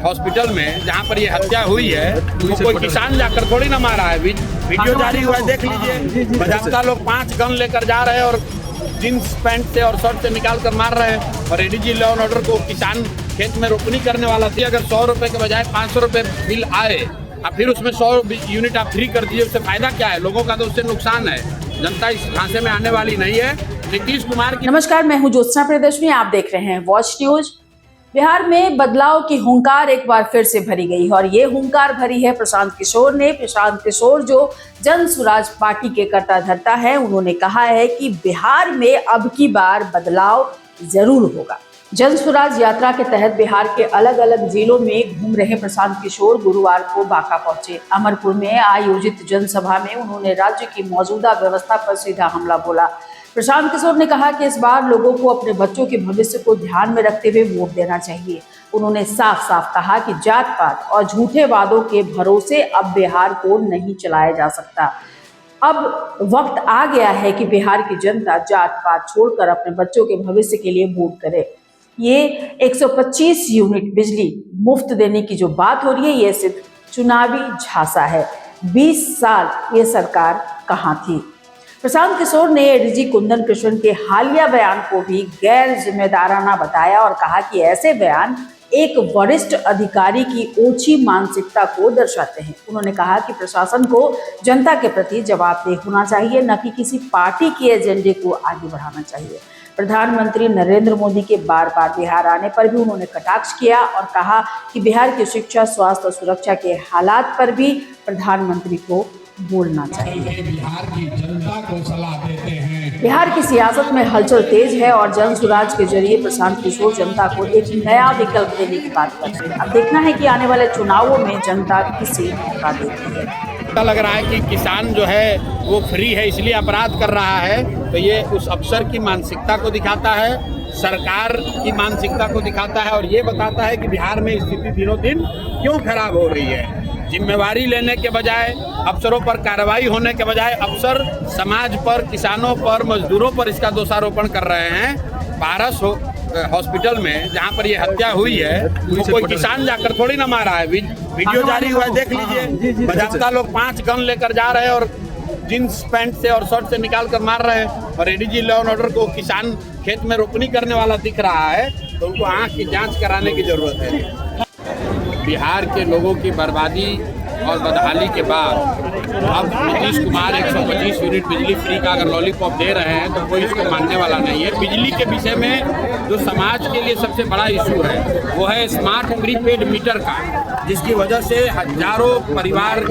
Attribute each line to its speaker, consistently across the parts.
Speaker 1: Hospital में जहाँ पर ये हत्या हुई है तो कोई किसान जाकर थोड़ी ना मारा है। वीडियो जारी हुआ है, देख लीजिए। बजाबता लोग 5 गन लेकर जा रहे हैं और जींस पैंट से और शर्ट से निकाल कर मार रहे हैं। और एडीजी लॉ एंड ऑर्डर को किसान खेत में रोपनी करने वाला थी, अगर 100 रुपए के बजाय 500 रुपए बिल आए और फिर उसमें 100 यूनिट आप फ्री कर दीजिए, उससे फायदा क्या है? लोगों का तो उससे नुकसान है। जनता इस झांसे में आने वाली नहीं है। नीतीश कुमार की
Speaker 2: नमस्कार, मैं हूं ज्योत्सना प्रियदर्शनी, आप देख रहे हैं वॉच न्यूज। बिहार में बदलाव की हुंकार एक बार फिर से भरी गई है और ये हुंकार भरी है प्रशांत किशोर ने। प्रशांत किशोर जो जन स्वराज पार्टी के कर्ता धर्ता है, उन्होंने कहा है कि बिहार में अब की बार बदलाव जरूर होगा। जन स्वराज यात्रा के तहत बिहार के अलग अलग जिलों में घूम रहे प्रशांत किशोर गुरुवार को बांका पहुंचे। अमरपुर में आयोजित जनसभा में उन्होंने राज्य की मौजूदा व्यवस्था पर सीधा हमला बोला। प्रशांत किशोर ने कहा कि इस बार लोगों को अपने बच्चों के भविष्य को ध्यान में रखते हुए वोट देना चाहिए। उन्होंने साफ साफ कहा कि जात पात और झूठे वादों के भरोसे अब बिहार को नहीं चलाया जा सकता। अब वक्त आ गया है कि बिहार की जनता जात पात छोड़कर अपने बच्चों के भविष्य के लिए वोट करे। ये 125 यूनिट बिजली मुफ्त देने की जो बात हो रही है, ये सिर्फ चुनावी झांसा है। 20 साल ये सरकार कहाँ थी? प्रशांत किशोर ने एडीजी कुंदन कृष्ण के हालिया बयान को भी गैर जिम्मेदाराना बताया और कहा कि ऐसे बयान एक वरिष्ठ अधिकारी की ओछी मानसिकता को दर्शाते हैं। उन्होंने कहा कि प्रशासन को जनता के प्रति जवाबदेह होना चाहिए, न कि किसी पार्टी के एजेंडे को आगे बढ़ाना चाहिए। प्रधानमंत्री नरेंद्र मोदी के बार बार बिहार आने पर भी उन्होंने कटाक्ष किया और कहा कि बिहार की शिक्षा, स्वास्थ्य और सुरक्षा के हालात पर भी प्रधानमंत्री को बोलना चाहिए।
Speaker 3: बिहार की जनता को सलाह देते हैं।
Speaker 2: बिहार की सियासत में हलचल तेज है और जन स्वराज के जरिए प्रशांत किशोर जनता को एक नया विकल्प देने की बात कर रहे हैं। अब देखना है कि आने वाले चुनावों में जनता किसे मौका देती है।
Speaker 1: पता लग रहा है कि किसान जो है वो फ्री है इसलिए अपराध कर रहा है, तो ये उस अफसर की मानसिकता को दिखाता है, सरकार की मानसिकता को दिखाता है और ये बताता है कि बिहार में स्थिति दिनों दिन क्यों खराब हो रही है। जिम्मेवारी लेने के बजाय, अफसरों पर कार्रवाई होने के बजाय अफसर समाज पर, किसानों पर, मजदूरों पर इसका दोषारोपण कर रहे हैं। पारस हॉस्पिटल में जहाँ पर ये हत्या हुई है तो कोई किसान जाकर थोड़ी ना मारा है। वीडियो जारी हुआ है, देख लीजिए। बजाबता लोग 5 गन लेकर जा रहे हैं और जींस पैंट से और शर्ट से निकाल कर मार रहे हैं। और एडीजी लॉ एंड ऑर्डर को किसान खेत में रोपनी करने वाला दिख रहा है, तो उनको आँख की जाँच कराने की जरूरत है। बिहार के लोगों की बर्बादी और बदहाली के बाद अब नीतीश कुमार 125 यूनिट बिजली फ्री का अगर लॉलीपॉप दे रहे हैं तो कोई इसको मानने वाला नहीं है। बिजली के विषय में जो समाज के लिए सबसे बड़ा इशू है वो है स्मार्ट प्रीपेड मीटर का, जिसकी वजह से हजारों परिवार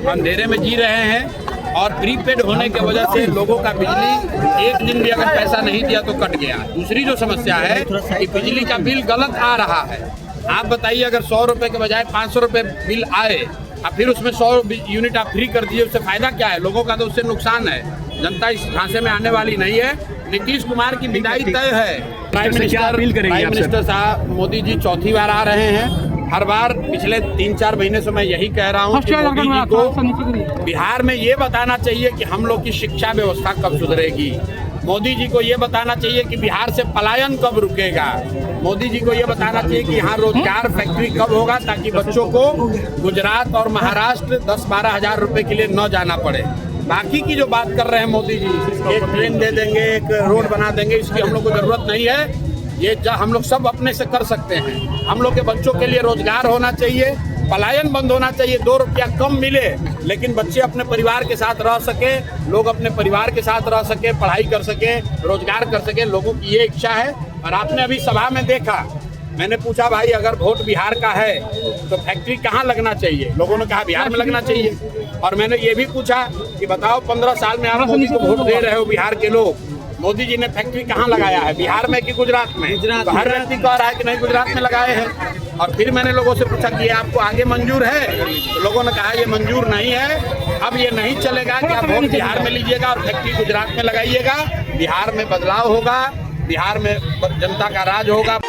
Speaker 1: अंधेरे में जी रहे हैं और प्रीपेड होने की वजह से लोगों का बिजली एक दिन भी अगर पैसा नहीं दिया तो कट गया। दूसरी जो समस्या है कि बिजली का बिल गलत आ रहा है। आप बताइए, अगर 100 रुपए के बजाय 500 रुपए बिल आए और फिर उसमें 100 यूनिट आप फ्री कर दीजिए, उससे फायदा क्या है? लोगों का तो उससे नुकसान है। जनता इस झांसे में आने वाली नहीं है। नीतीश कुमार की विदाई तय है। प्राइम मिनिस्टर साहब मोदी जी चौथी बार आ रहे हैं। हर बार पिछले 3-4 महीने से मैं यही कह रहा हूँ कि मोदी जी को बिहार में ये बताना चाहिए कि हम लोग की शिक्षा व्यवस्था कब सुधरेगी। मोदी जी को ये बताना चाहिए कि बिहार से पलायन कब रुकेगा। मोदी जी को ये बताना चाहिए कि यहाँ रोजगार फैक्ट्री कब होगा, ताकि बच्चों को गुजरात और महाराष्ट्र 10-12 हज़ार रुपए के लिए न जाना पड़े। बाकी की जो बात कर रहे हैं मोदी जी, एक ट्रेन दे देंगे, एक रोड बना देंगे, इसकी हम लोग को जरूरत नहीं है। ये हम लोग सब अपने से कर सकते हैं। हम लोग के बच्चों के लिए रोजगार होना चाहिए, पलायन बंद होना चाहिए। 2 रुपया कम मिले लेकिन बच्चे अपने परिवार के साथ रह सके, लोग अपने परिवार के साथ रह सके, पढ़ाई कर सके, रोजगार कर सके। लोगों की ये इच्छा है। और आपने अभी सभा में देखा, मैंने पूछा भाई अगर वोट बिहार का है तो फैक्ट्री कहाँ लगना चाहिए? लोगों ने कहा बिहार में लगना चाहिए। और मैंने ये भी पूछा कि बताओ 15 साल में आप मोदी को वोट दे रहे हो बिहार के लोग, मोदी जी ने फैक्ट्री कहाँ लगाया है? बिहार में कि गुजरात में? तो हर व्यक्ति कह रहा है कि नहीं गुजरात में लगाए हैं। और फिर मैंने लोगों से पूछा कि आपको आगे मंजूर है? तो लोगों ने कहा ये मंजूर नहीं है। अब ये नहीं चलेगा कि आप वोट बिहार में लीजिएगा और फैक्ट्री गुजरात में लगाइएगा। बिहार में बदलाव होगा, बिहार में जनता का राज होगा।